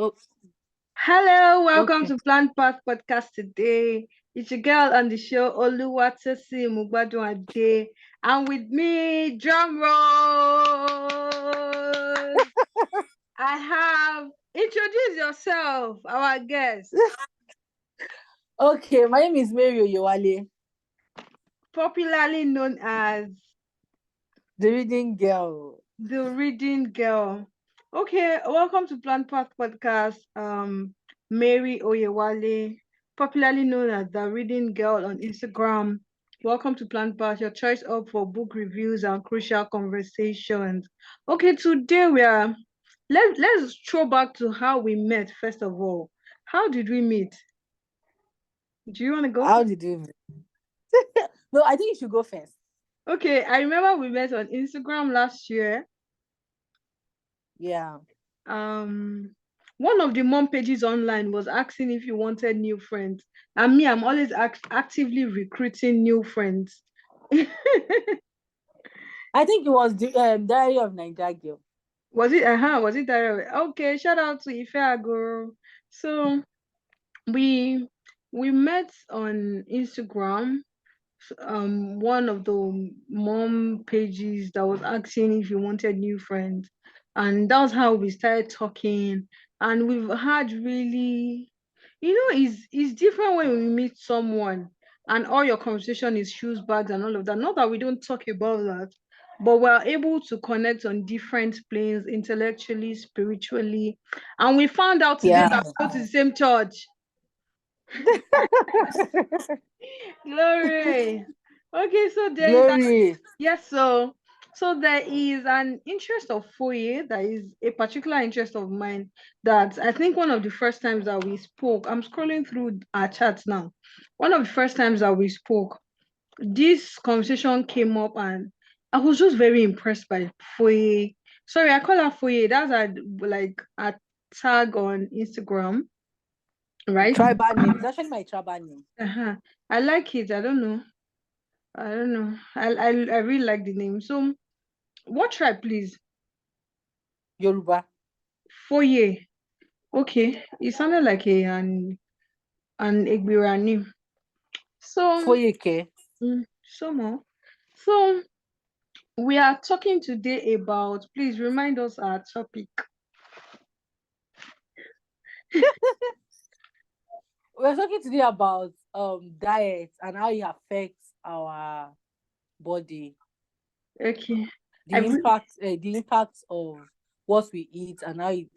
Oh, Hello, welcome okay. to Plant Path Podcast today. It's your girl on the show, Oluwatosi Mugbaduade, and with me, drum roll. I have introduce yourself, our guest, Okay, my name is Mary Oyewale, popularly known as the reading girl. the Reading Girl. Okay, welcome to Plant Path Podcast. Mary Oyewale, popularly known as the Reading Girl on Instagram. Welcome to Plant Path, your choice up for book reviews and crucial conversations. Okay, today let's throw back to how we met. First of all, how did we meet? Do you want to go How first? did you? No, I think you should go first. Okay, I remember we met on Instagram last year. Yeah. um One of the mom pages online was asking if you wanted new friends, and me, I'm always actively recruiting new friends. I think it was the Diary of Nigeria Girl. Was it that? Okay, shout out to Ife Agoro. So we we met on Instagram, one of the mom pages that was asking if you wanted new friends, and that's how we started talking. And we've had really, it's different when we meet someone and all your conversation is shoes, bags, and all of that. Not that we don't talk about that, but we're able to connect on different planes, intellectually, spiritually. And we found out today Yeah. that we go to the same church. Glory. Okay, so there is Glory. yes, so there is an interest of Foye that is a particular interest of mine, that I think one of the first times that we spoke, I'm scrolling through our chats now. One of the first times that we spoke, this conversation came up, and I was just very impressed by Foye. Sorry, I call her Foye. That's a tag on Instagram, right? Tribal name. It's actually my tribal name. Uh-huh. I like it. I don't know. I really like the name. So what tribe, please? Yoruba. Foye. Okay. It sounded like an Egbira name. So Foyeke. so more. So we are talking today about, please remind us our topic. We're talking today about diet and how it affects our body. Okay. I The impact of what we eat and how it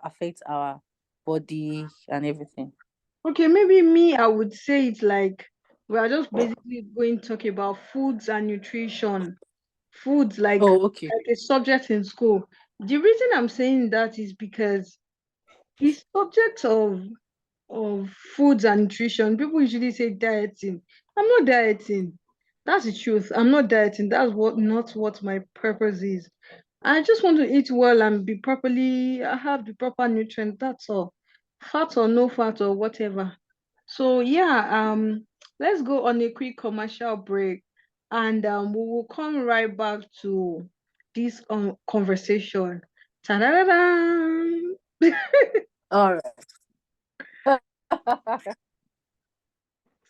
affects our body and everything. okay, maybe me, I would say it's like we are just basically going to talk about foods and nutrition. Foods Oh, okay. like a subject in school. The reason I'm saying that is because the subject of foods and nutrition, people usually say dieting. I'm not dieting. That's the truth. I'm not dieting. That's not what my purpose is. I just want to eat well and be properly, have the proper nutrients. That's all. Fat or no fat or whatever. So yeah, let's go on a quick commercial break, and we will come right back to this conversation. Ta-da-da-da! All right.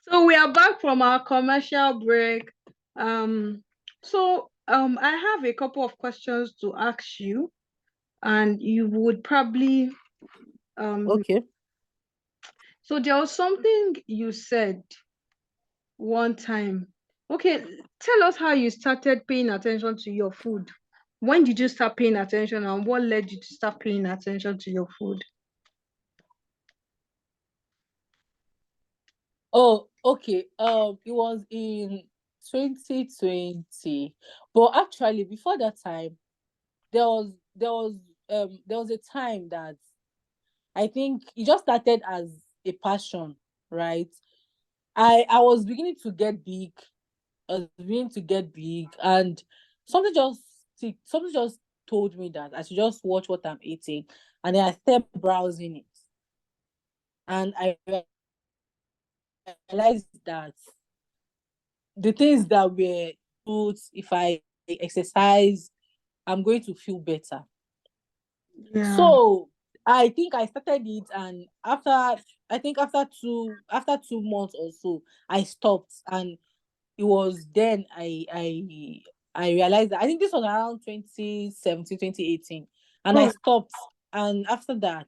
So we are back from our commercial break. I have a couple of questions to ask you, and you would probably um. Okay. So there was something you said one time. Okay, tell us how you started paying attention to your food. When did you start paying attention, and what led you to start paying attention to your food? Oh, okay. It was in 2020, but actually before that time, there was a time that I think it just started as a passion, right? I was beginning to get big. I was beginning to get big, and something just told me that I should just watch what I'm eating, and then I started browsing it, and I realized that the things that were good, if I exercise, I'm going to feel better. Yeah. So I think I started it, and after 2 months or so, I stopped, and it was then I realized that I think this was around 2017, 2018, and I Oh, stopped, and after that,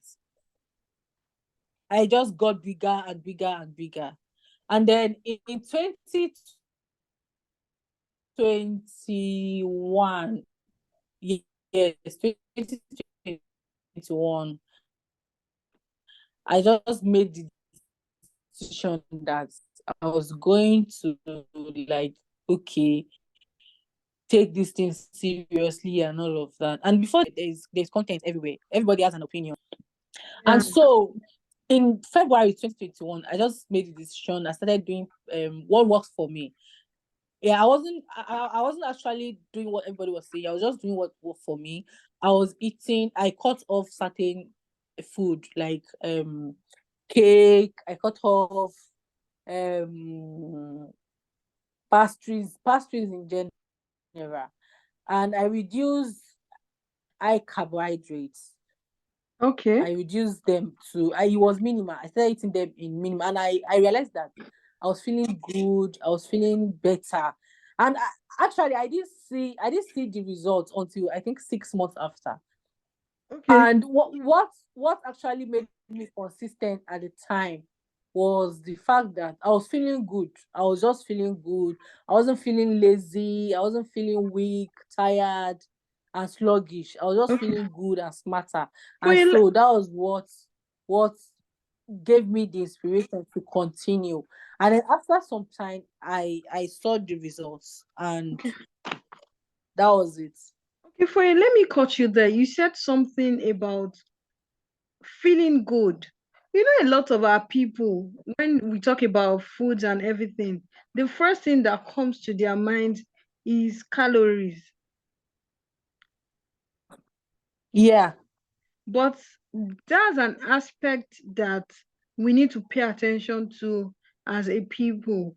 I just got bigger and bigger and bigger, and then in 2021, yes, 2021, I just made the decision that I was going to, like, okay, take this thing seriously and all of that. And before, there's content everywhere. Everybody has an opinion. yeah. And so in February 2021, I just made the decision. I started doing what works for me. Yeah, I wasn't actually doing what everybody was saying. I was just doing what worked for me. I cut off certain food, like cake. I cut off um pastries in general, and I reduced high carbohydrates. Okay. I reduced them to it was minimal. I started eating them in minimal, and I realized that I was feeling good. I was feeling better, and actually I didn't see the results until I think 6 months after. Okay. And what actually made me consistent at the time was the fact that I was feeling good. I was just feeling good. I wasn't feeling lazy. I wasn't feeling weak, tired, and sluggish. I was just Okay. feeling good and smarter. For And a, so that was what gave me the inspiration to continue. And then after some time, I saw the results, and okay. that was it. Okay, for a, let me cut you there. You said something about feeling good. You know, a lot of our people, when we talk about foods and everything, the first thing that comes to their mind is calories. Yeah. But that's an aspect that we need to pay attention to as a people.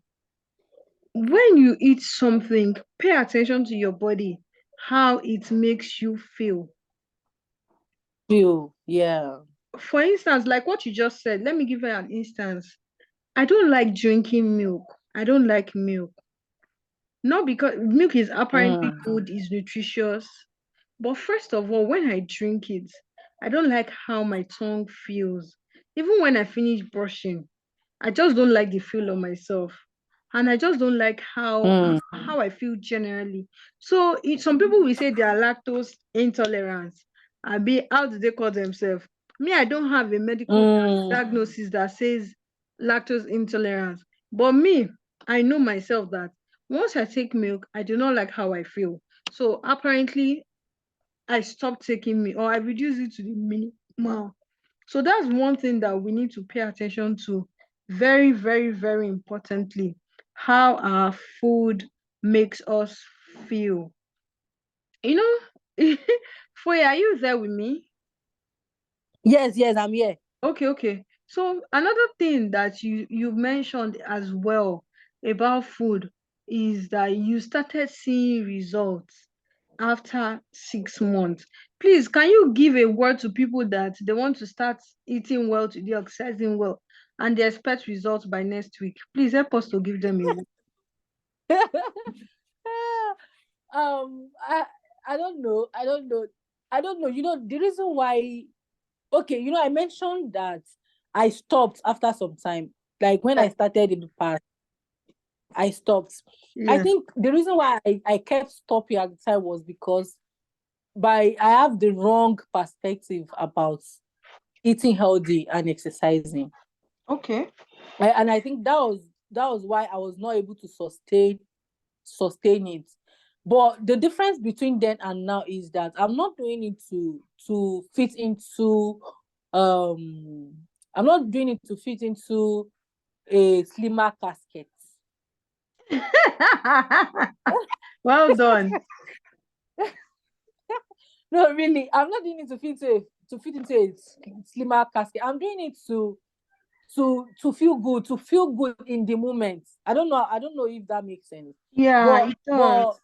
When you eat something, pay attention to your body, how it makes you feel. Feel. Yeah. For instance, like what you just said, let me give you an instance. I don't like drinking milk. I don't like milk. Not because milk is apparently Mm. good, is nutritious. But first of all, when I drink it, I don't like how my tongue feels. Even when I finish brushing, I just don't like the feel of myself. And I just don't like Mm. how I feel generally. So some people will say they are lactose intolerant. I be how do they call themselves? Me, I don't have a medical Mm. diagnosis that says lactose intolerance. But me, I know myself that once I take milk, I do not like how I feel. So apparently I stopped taking milk or I reduced it to the minimum. So that's one thing that we need to pay attention to very, very, very importantly, how our food makes us feel. You know, Foy, are you there with me? Yes, yes, I'm here. Okay, okay. So another thing that you mentioned as well about food is that you started seeing results after 6 months. Please, can you give a word to people that they want to start eating well today, exercising well, and they expect results by next week? Please help us to give them a word. I I don't know. I don't know. I don't know. The reason why. Okay, I mentioned that I stopped after some time. Like when I started in the past, I stopped. I Yeah. think the reason why I kept stopping at the time was because I have the wrong perspective about eating healthy and exercising. Okay. And I think that was why I was not able to sustain it. But the difference between then and now is that I'm not doing it to fit into um I'm not doing it to fit into a slimmer casket. Well done. No, really, I'm not doing it to fit into a slimmer casket. I'm doing it to feel good in the moment. I don't know if that makes sense. Yeah, But it does. but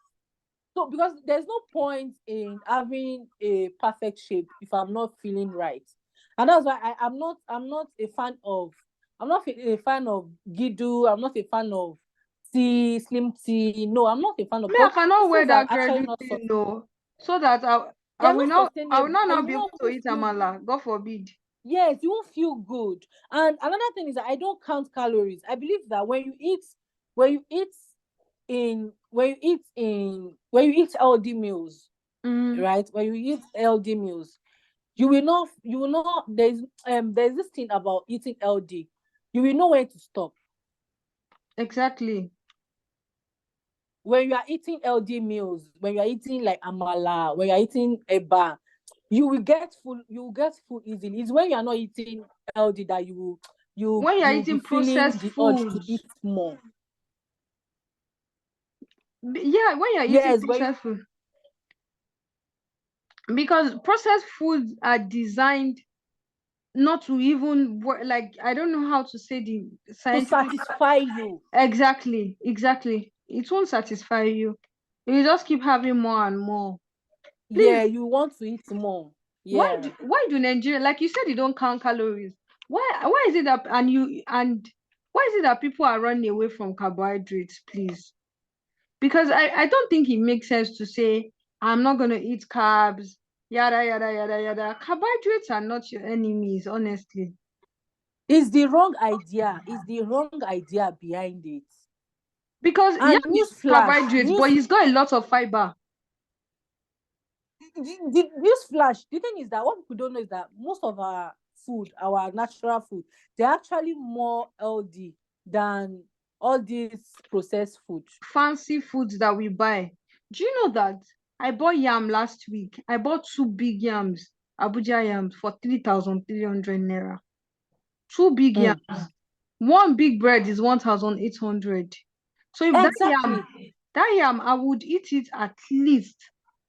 so, because there's no point in having a perfect shape if I'm not feeling right. And that's why I'm not a fan of Gidu. I'm not a fan of tea, slim tea. No, I'm not a fan of, Me, I but cannot these wear things are that actually credit not thing, no, so that they are not I will sustainable, not and now you be will able not to even eat feel, amala. God forbid. yes, you won't feel good. And another thing is that I don't count calories. I believe that when you eat when you eat healthy meals, Mm, right? When you eat healthy meals, you will not there's this thing about eating healthy. You will know when to stop. exactly. When you are eating healthy meals, when you are eating like amala, when you are eating eba, you will get full easily. It's when you are not eating healthy that When you're you will be eating feeling processed the urge to foods, eat more. yeah, when you're eating Yes, processed food, because processed foods are designed not to even work. Like, I don't know how to say the to scientific. satisfy you. Exactly, exactly. It won't satisfy you. You just keep having more and more. Please, Yeah, you want to eat more. Yeah. why do Nigeria, like you said, you don't count calories? Why is it that, and why is it that people are running away from carbohydrates, please? Because I don't think it makes sense to say I'm not gonna eat carbs, yada yada yada yada. Carbohydrates are not your enemies, honestly. It's the wrong idea. It's the wrong idea behind it. Because yam And is carbohydrates, but it's got a lot of fiber. news flash. The thing is that what people don't know is that most of our food, our natural food, they're actually more healthy than all these processed food. Fancy foods that we buy. Do you know that I bought yam last week? I bought two big yams, Abuja yams, for 3,300 naira. Two big Mm. yams. One big bread is 1,800. So if Exactly. that yam, I would eat it at least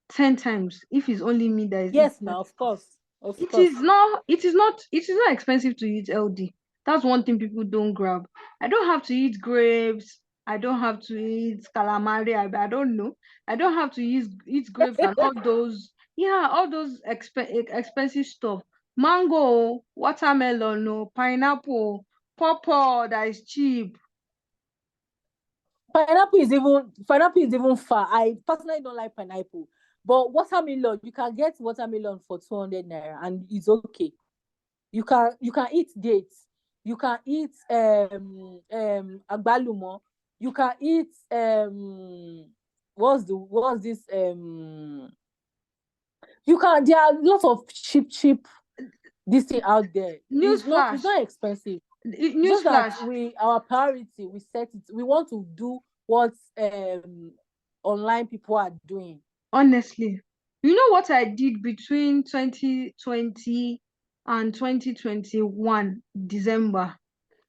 10 times if it's only me that is Yes, eating. now of course. Of It course. is not, it is not expensive to eat healthy. That's one thing people don't grab. I don't have to eat grapes. I don't have to eat calamari. I don't know. I don't have to eat grapes and all those, yeah, all those expensive stuff. Mango, watermelon, no, pineapple, pawpaw that is cheap. Pineapple is even far. I personally don't like pineapple. But watermelon, you can get watermelon for 200 naira and it's okay. You can eat dates. You can eat agbalumo. You can eat what's this you can there are lots of cheap this thing out there. It's Newsflash, not expensive. Just that newsflash. our priority, we set it, we want to do what online people are doing. Honestly, you know what I did between 2020 and 2021 December?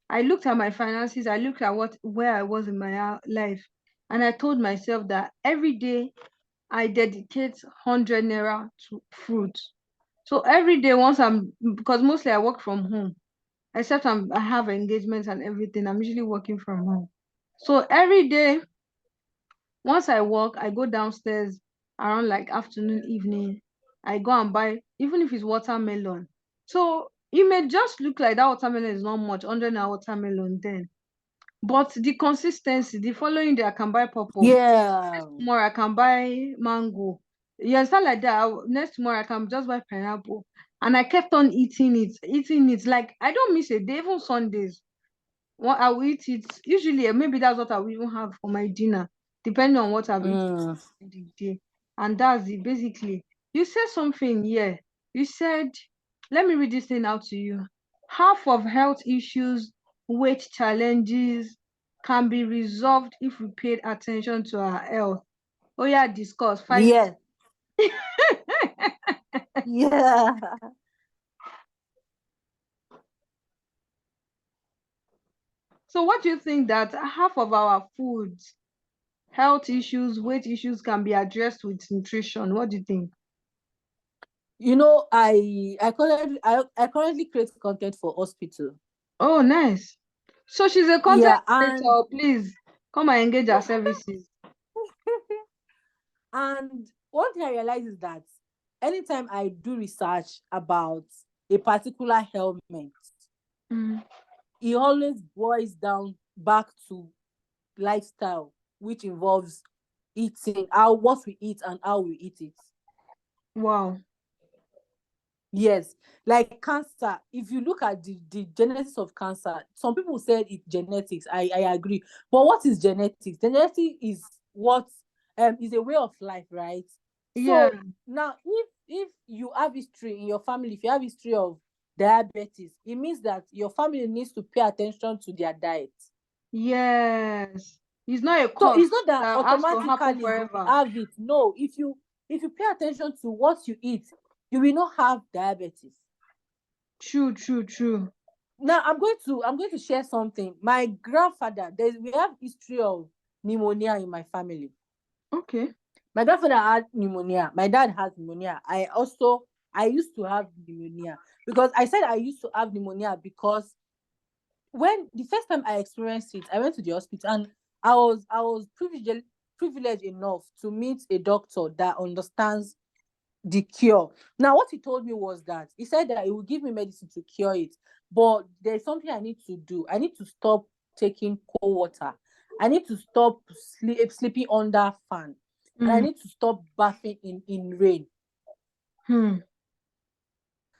I looked at my finances, I looked at where I was in my life, and I told myself that every day I dedicate 100 naira to fruit. So every day, because mostly I work from home, except I have engagements and everything, I'm usually working from home. So every day, once I work, I go downstairs around like afternoon, evening. I go and buy, even if it's watermelon. So it may just look like that watermelon is not much, 100 naira watermelon then. But the consistency, the following day I can buy purple. Yeah. Tomorrow I can buy mango. You understand like that? Next tomorrow I can just buy pineapple. And I kept on eating it, eating it. Like I don't miss a day, even Sundays. What I will eat it usually, maybe that's what I will even have for my dinner, depending on what I've eaten Mm. in the day. And that's it basically. You said something, yeah. You said, let me read this thing out to you. Half of health issues, weight challenges can be resolved if we paid attention to our health. Oh yeah, discuss 5. Yeah. Yeah. So what do you think that half of our foods, health issues, weight issues can be addressed with nutrition? What do you think? You know, I currently create content for hospital. Oh, nice. So she's a content Yeah, and creator. Please come and engage our services. and one thing I realize is that anytime I do research about a particular ailment, it always boils down back to lifestyle, which involves eating, what we eat and how we eat it. Wow. Yes, like cancer. If you look at the genesis of cancer, some people said it's genetics. I agree. But what is genetics? Genetics is what is a way of life, right? Yeah. So now, if you have history in your family, if you have history of diabetes, it means that your family needs to pay attention to their diet. Yes. It's not a So course it's not that that has to happen automatically you forever. have it. No, if you pay attention to what you eat, you will not have diabetes. True, true, true. Now I'm going to share something. My grandfather, we have history of pneumonia in my family. Okay. My grandfather had pneumonia. My dad has pneumonia. I used to have pneumonia, because I said I used to have pneumonia because when the first time I experienced it, I went to the hospital, and I was privileged enough to meet a doctor that understands the cure. Now, what he told me was that he said that he would give me medicine to cure it, but there's something I need to do. I need to stop taking cold water. I need to stop sleeping under fan, and I need to stop bathing in rain.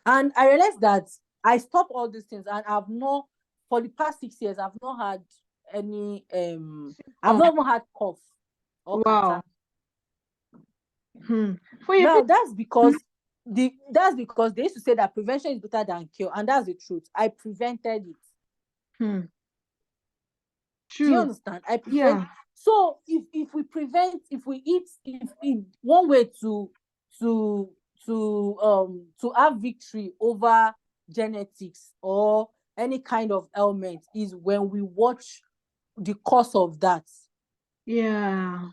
And I realized that I stopped all these things, and I've not, for the past 6 years, I've not had any I've not even had cough or Wow. catarrh. Now that's because they used to say that prevention is better than cure, and that's the truth. I prevented it. True. Do you understand? I prevent. Yeah. So if we prevent, if we eat, if one way to have victory over genetics or any kind of ailment is when we watch the cause of that. Yeah.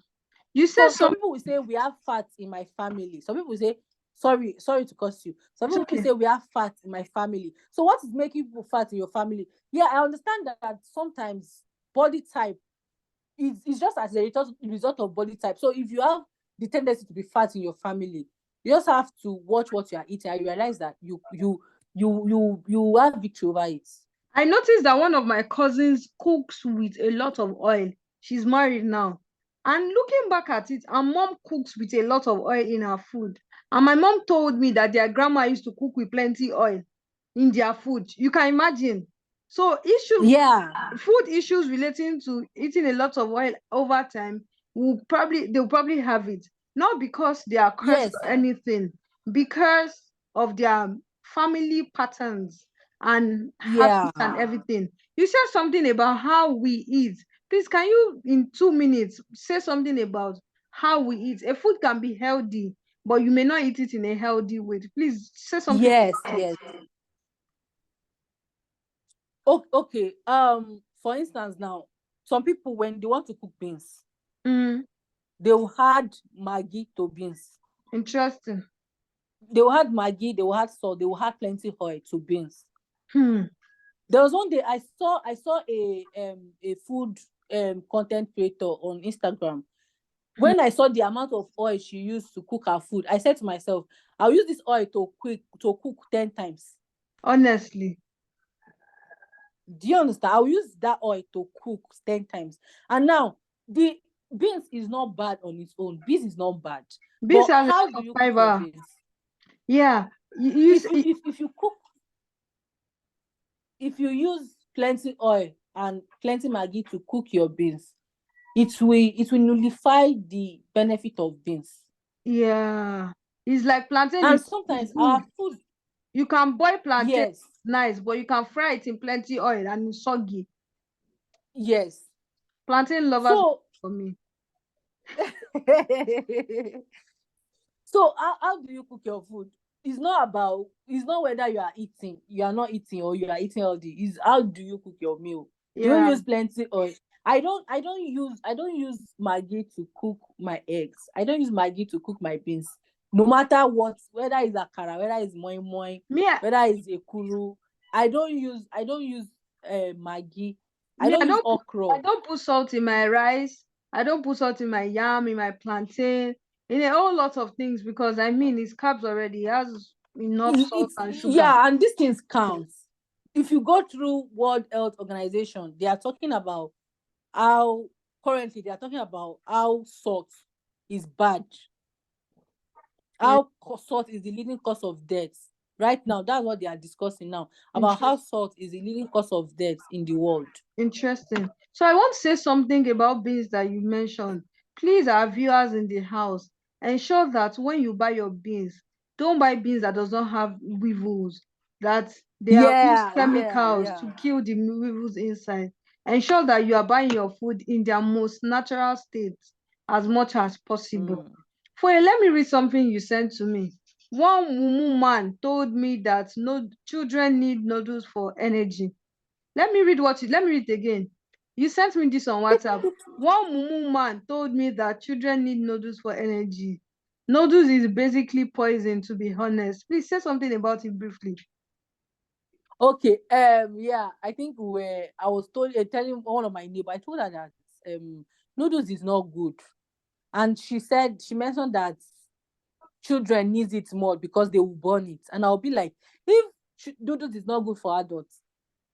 You said some people will say we have fat in my family. Some people will say, sorry to curse you. Some people will say we have fat in my family. So what is making people fat in your family? Yeah, I understand that sometimes body type is just as a result of body type. So if you have the tendency to be fat in your family, you just have to watch what you are eating and realize that you have victory over it. I noticed that one of my cousins cooks with a lot of oil. She's married now. And looking back at it, her mom cooks with a lot of oil in her food. And my mom told me that their grandma used to cook with plenty oil in their food. You can imagine. So food issues relating to eating a lot of oil over time they'll probably have it. Not because they are cursed or anything, because of their family patterns and habits and everything. You said something about how we eat. Please, can you, in 2 minutes, say something about how we eat? A food can be healthy, but you may not eat it in a healthy way. Please say something. Yes. Okay. For instance, now some people, when they want to cook beans, they will add Maggi to beans. Interesting. They will add Maggi, they will add salt, they will add plenty oil to beans. There was one day I saw a food content creator on Instagram. When I saw the amount of oil she used to cook her food, I said to myself, I'll use this oil to cook 10 times. Honestly. Do you understand? I'll use that oil to cook 10 times. And now, the beans is not bad on its own. Beans is not bad. Beans but has how do you cook your beans? Yeah. If you cook, if you use plenty oil and plenty Maggi to cook your beans, it will nullify the benefit of beans. Yeah. It's like plantain. And sometimes our food, you can boil plantain. Yes. Nice, but you can fry it in plenty oil and it's soggy. Yes. Plantain lovers for me. So how do you cook your food? It's not whether you are not eating, or you are eating healthy. It's how do you cook your meal? Do you use plenty oil? I don't use Maggi to cook my eggs. I don't use Maggi to cook my beans. No matter what, whether it's akara, whether it's moi moi, whether it's ekuru, I don't use Maggi. I don't use okra. I don't put salt in my rice. I don't put salt in my yam, in my plantain, in a whole lot of things, because it's carbs already. It has enough salt It's and sugar. yeah, and these things count. If you go through World Health Organization, they are talking about how currently they are talking about how salt is bad, Yeah, how salt is the leading cause of death. Right now, that's what they are discussing now about how interesting. salt is the leading cause of death in the world. Interesting. So I want to say something about beans that you mentioned. Please, our viewers in the house, ensure that when you buy your beans, don't buy beans that does not have weevils, that they have used chemicals to Yeah. kill the weevils inside. Ensure that you are buying your food in their most natural state as much as possible. Mm. Let me read something you sent to me. One Mumu man told me that no children need noodles for energy. Let me read it again. You sent me this on WhatsApp. One Mumu man told me that children need noodles for energy. Noodles is basically poison, to be honest. Please say something about it briefly. Okay. Yeah, I think I was telling one of my neighbor, I told her that noodles is not good. And she mentioned that children needs it more because they will burn it. And I'll be like, if noodles is not good for adults,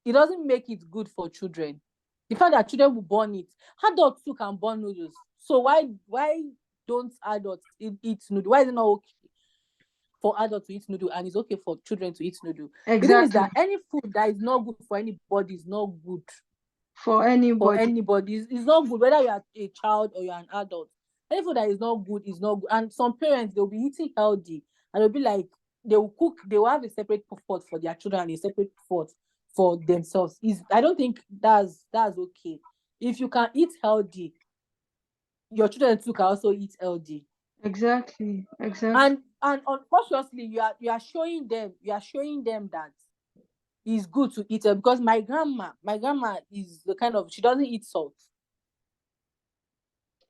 it doesn't make it good for children. The fact that children will burn it, adults too can burn noodles. So why don't adults eat noodle? Why is it not okay for adults to eat noodle and it's okay for children to eat noodle? The thing is Exactly. that any food that is not good for anybody is not good For for anybody. anybody. It's not good whether you are a child or you're an adult. Any food that is not good is not good. And some parents, they'll be eating healthy and they'll be like, they will have a separate pot for their children and a separate pot for themselves. I don't think that's okay. If you can eat healthy, your children too can also eat healthy. Exactly. And unconsciously you are showing them that it's good to eat it, because my grandma is the kind of, she doesn't eat salt.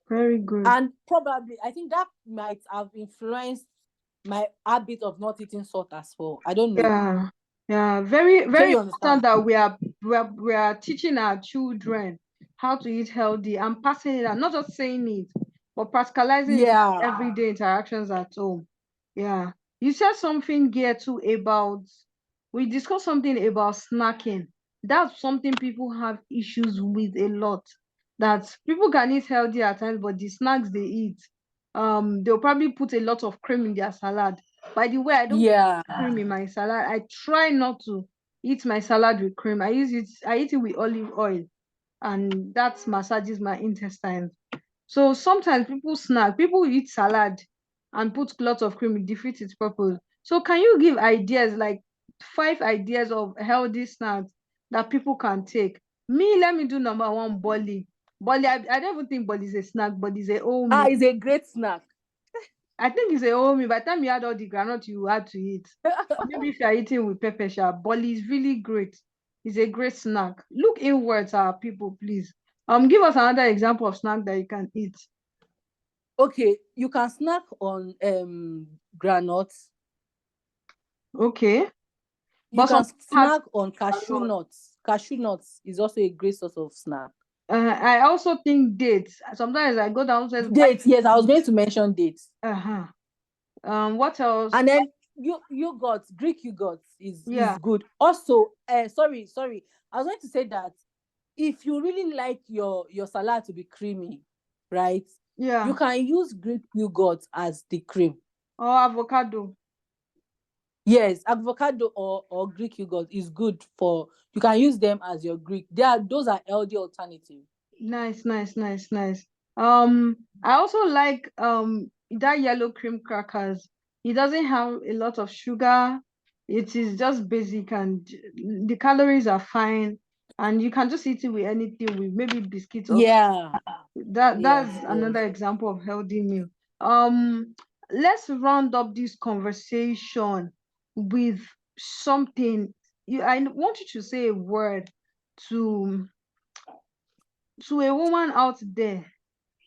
Very good. And probably I think that might have influenced my habit of not eating salt as well. I don't know. Yeah. Yeah. Very, Sure, very you important understand? that we are teaching our children how to eat healthy and passing it on, not just saying it, but practicalizing it in Yeah. everyday interactions at home. Yeah. You said something here too about, we discussed something about snacking. That's something people have issues with a lot. That people can eat healthy at times, but the snacks they eat, they'll probably put a lot of cream in their salad. By the way, I don't Yeah. put cream in my salad. I try not to eat my salad with cream. I eat it with olive oil, and that massages my intestines. So sometimes people eat salad and put lots of cream, it defeats its purpose. So can you give ideas, like 5 ideas of healthy snacks that people can take? Let me do number one, boli. Boli, I don't even think boli is a snack, but it's a whole meal. It's a great snack. I think it's a whole meal. By the time you add all the granite, you had to eat. Or maybe if you're eating with pepper, boli is really great. It's a great snack. Look inwards, our people, please. Give us another example of snack that you can eat. Okay, you can snack on granuts. Okay. You But some can people have snack on cashew nuts. Cashew nuts is also a great source of snack. I also think dates. Sometimes I go downstairs buy Dates, yes, I was going to mention dates. uh-huh. What else? And then yogurt, Greek yogurt Yeah, is good. Also, sorry, I was going to say that if you really like your salad to be creamy, right? You yeah. can use Greek yogurt as the cream. Or avocado. Yes, avocado or Greek yogurt is good for. You can use them as your Greek. Those are healthy alternative. Nice, nice, nice, nice. I also like that yellow cream crackers. It doesn't have a lot of sugar. It is just basic, and the calories are fine. And you can just eat it with anything, with maybe biscuits or Yeah. that's Yes. another example of healthy meal. Um, let's round up this conversation with something. I want you to say a word to a woman out there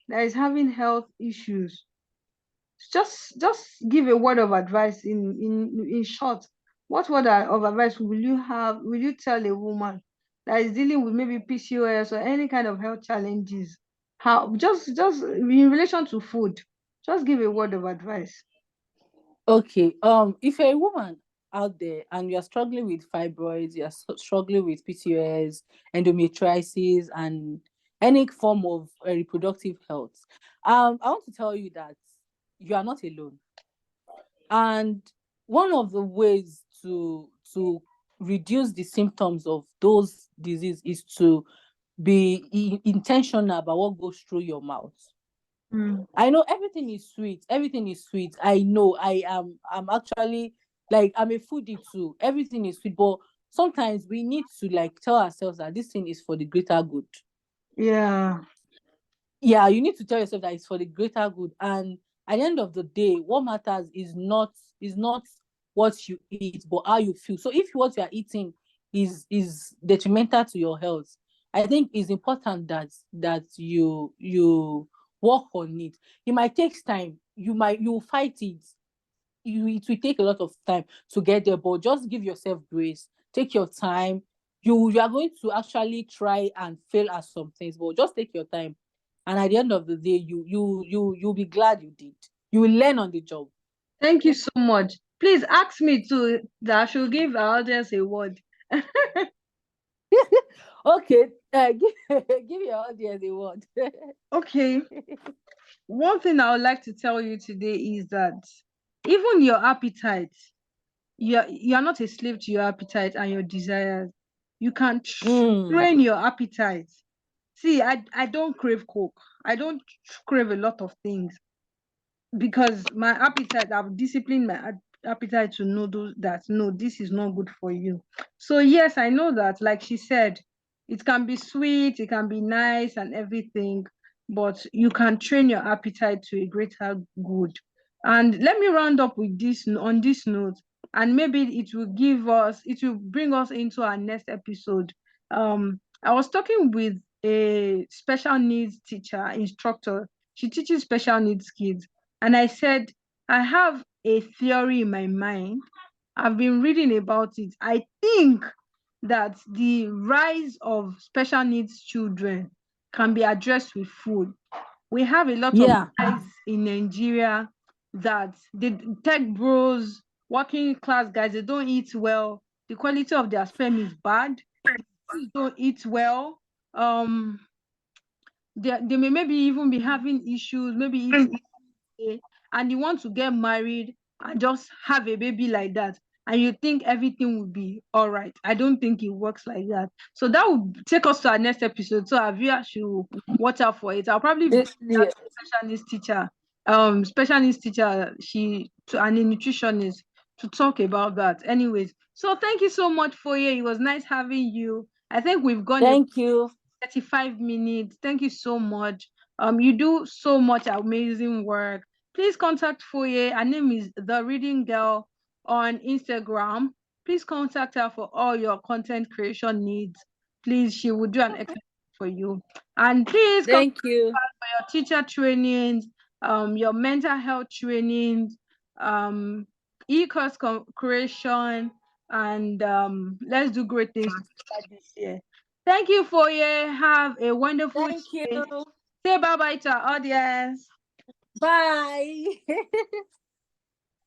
that is having health issues. Just give a word of advice in short. What word of advice will you tell a woman that is dealing with maybe PCOS or any kind of health challenges? How, just in relation to food, just give a word of advice. Okay. If you're a woman out there and you're struggling with fibroids, you're struggling with PCOS, endometriosis, and any form of reproductive health, I want to tell you that you are not alone. And one of the ways to reduce the symptoms of those diseases is to be intentional about what goes through your mouth. I know everything is sweet. Everything is sweet. I know. I'm actually, like, I'm a foodie too. Everything is sweet, but sometimes we need to, like, tell ourselves that this thing is for the greater good. Yeah. Yeah, you need to tell yourself that it's for the greater good. And at the end of the day, what matters is not what you eat, but how you feel. So if what you are eating is detrimental to your health, I think it's important that you work on it. It might take time. You fight it. It will take a lot of time to get there, but just give yourself grace. Take your time. You are going to actually try and fail at some things, but just take your time. And at the end of the day, you'll be glad you did. You will learn on the job. Thank you so much. Please ask me to that I should give our audience a word. Okay, give your audience a word. Okay. One thing I would like to tell you today is that even your appetite, you're not a slave to your appetite and your desires. You can train your appetite. See, I don't crave Coke. I don't crave a lot of things because my appetite, I've disciplined my appetite to know that no, this is not good for you. So yes, I know that, like she said, it can be sweet, it can be nice and everything, but you can train your appetite to a greater good. And let me round up with this on this note, and maybe it will bring us into our next episode. I was talking with a special needs teacher, instructor. She teaches special needs kids. And I said, I have a theory in my mind. I've been reading about it. I think that the rise of special needs children can be addressed with food. We have a lot of Yeah. guys in Nigeria that the tech bros, working class guys, they don't eat well. The quality of their sperm is bad. They don't eat well. Um, they may maybe even be having issues, maybe eating and you want to get married and just have a baby like that, and you think everything will be all right. I don't think it works like that. So that would take us to our next episode. So our viewers should watch out for it. I'll probably bring that special needs teacher, and a nutritionist to talk about that. Anyways, so thank you so much, Foye. It was nice having you. I think we've gone Thank you. 35 minutes. Thank you so much. You do so much amazing work. Please contact Foye. Her name is The Reading Girl on Instagram. Please contact her for all your content creation needs. Please, she will do an excellent for you. And please Thank you. for your teacher trainings, your mental health trainings, e-course creation, and let's do great things this year. Thank you, Foye. Have a wonderful Thank day. you. Say bye-bye to our audience. Bye.